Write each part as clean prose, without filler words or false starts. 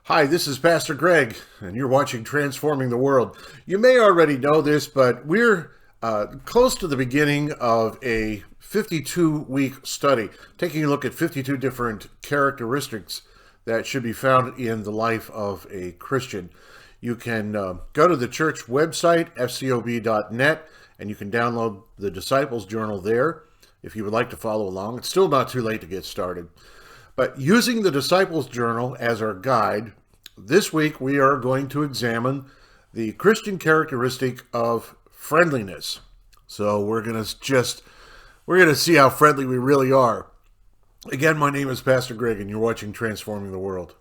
Hi, this is Pastor Greg, and you're watching Transforming the World. You may already know this, but we're close to the beginning of a 52-week study, taking a look at 52 different characteristics that should be found in the life of a Christian. You can go to the church website, fcob.net, and you can download the Disciples Journal there if you would like to follow along. It's still not too late to get started. But using the Disciples Journal as our guide, this week we are going to examine the Christian characteristic of friendliness. So we're going to see how friendly we really are. Again, my name is Pastor Greg, and you're watching Transforming the World.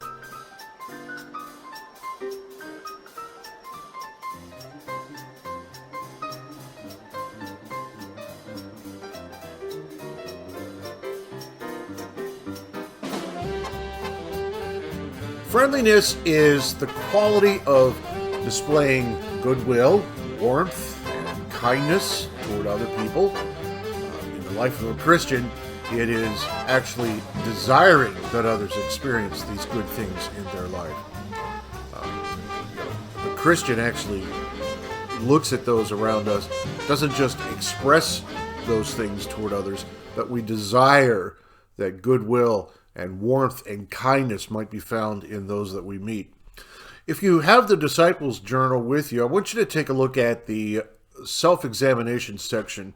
Friendliness is the quality of displaying goodwill, warmth, and kindness toward other people. In the life of a Christian, it is actually desiring that others experience these good things in their life. The Christian actually looks at those around us, doesn't just express those things toward others, but we desire that goodwill and warmth and kindness might be found in those that we meet. If you have the Disciples Journal with you, I want you to take a look at the self-examination section.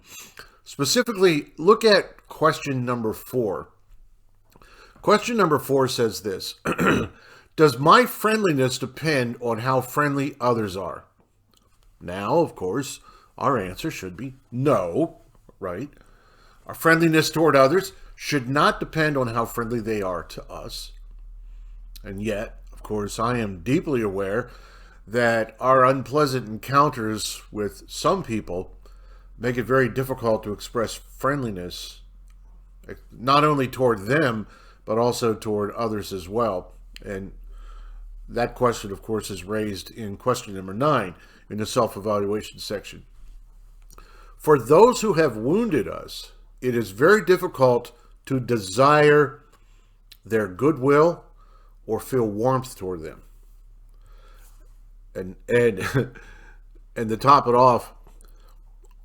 Specifically, look at question number 4. Question number 4 says this: Does my friendliness depend on how friendly others are? Now, of course, our answer should be no, right? Our friendliness toward others should not depend on how friendly they are to us. And yet, of course, I am deeply aware that our unpleasant encounters with some people make it very difficult to express friendliness, not only toward them, but also toward others as well. And that question, of course, is raised in question number 9 in the self-evaluation section. For those who have wounded us, it is very difficult to desire their goodwill or feel warmth toward them. And to top it off,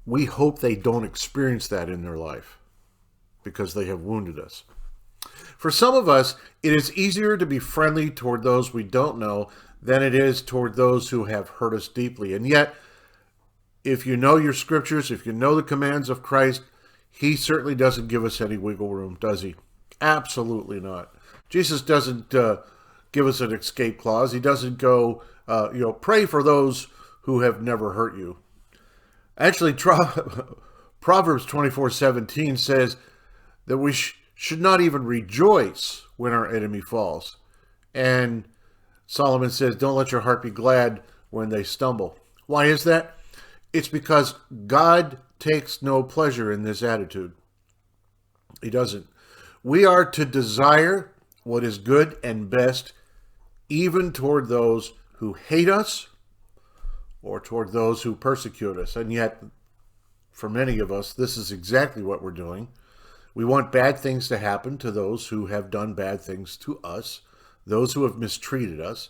we hope they don't experience that in their life because they have wounded us. For some of us, it is easier to be friendly toward those we don't know than it is toward those who have hurt us deeply. And yet, if you know your scriptures, if you know the commands of Christ, He certainly doesn't give us any wiggle room, does He? Absolutely not. Jesus doesn't give us an escape clause. He doesn't go, pray for those who have never hurt you. Actually, Proverbs 24:17 says that we should not even rejoice when our enemy falls. And Solomon says, don't let your heart be glad when they stumble. Why is that? It's because God takes no pleasure in this attitude. He doesn't. We are to desire what is good and best, even toward those who hate us or toward those who persecute us. And yet, for many of us, this is exactly what we're doing. We want bad things to happen to those who have done bad things to us, those who have mistreated us.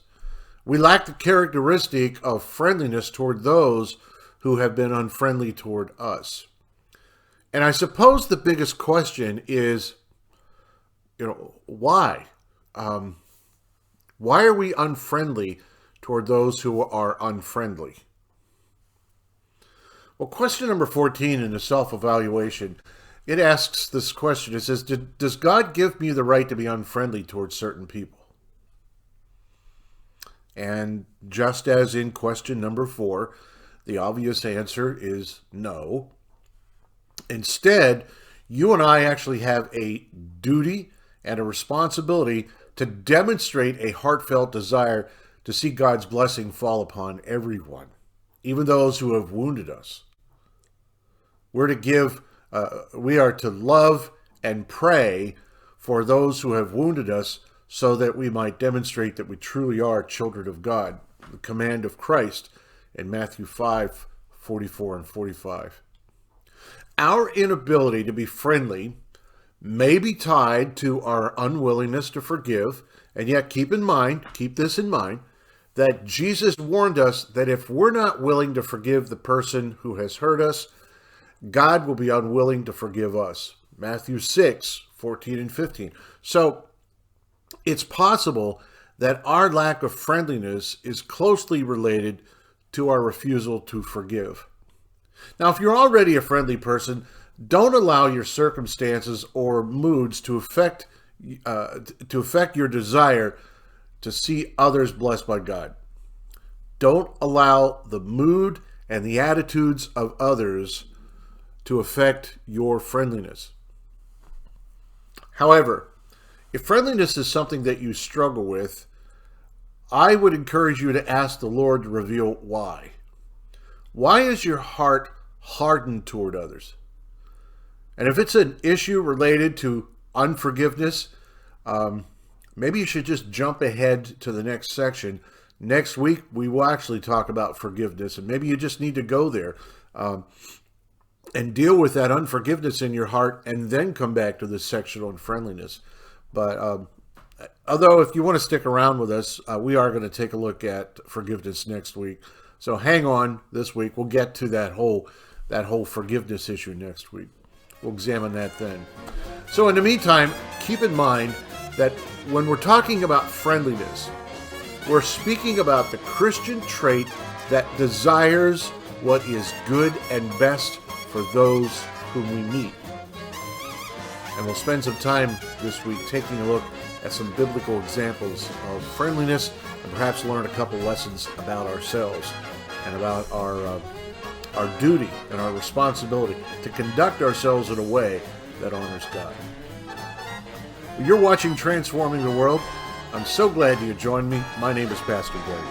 We lack the characteristic of friendliness toward those who have been unfriendly toward us. And I suppose the biggest question is, why? Why are we unfriendly toward those who are unfriendly? Well, question number 14 in the self-evaluation, it asks this question. It says, does God give me the right to be unfriendly towards certain people? And just as in question number 4, the obvious answer is no. Instead, you and I actually have a duty and a responsibility to demonstrate a heartfelt desire to see God's blessing fall upon everyone, even those who have wounded us. We are to love and pray for those who have wounded us so that we might demonstrate that we truly are children of God, the command of Christ in Matthew 5:44 and 45. Our inability to be friendly may be tied to our unwillingness to forgive. And yet keep this in mind, that Jesus warned us that if we're not willing to forgive the person who has hurt us, God will be unwilling to forgive us. Matthew 6:14 and 15. So it's possible that our lack of friendliness is closely related to our refusal to forgive. Now, if you're already a friendly person, don't allow your circumstances or moods to affect your desire to see others blessed by God. Don't allow the mood and the attitudes of others to affect your friendliness. However, if friendliness is something that you struggle with, I would encourage you to ask the Lord to reveal why. Why is your heart hardened toward others? And if it's an issue related to unforgiveness, maybe you should just jump ahead to the next section. Next week, we will actually talk about forgiveness, and maybe you just need to go there and deal with that unforgiveness in your heart, and then come back to this section on friendliness. But although if you want to stick around with us, we are going to take a look at forgiveness next week. So hang on this week. We'll get to that whole forgiveness issue next week. We'll examine that then. So in the meantime, keep in mind that when we're talking about friendliness, we're speaking about the Christian trait that desires what is good and best for those whom we meet. And we'll spend some time this week taking a look at some biblical examples of friendliness, and perhaps learn a couple lessons about ourselves and about our duty and our responsibility to conduct ourselves in a way that honors God. You're watching Transforming the World. I'm so glad you joined me. My name is Pastor Greg.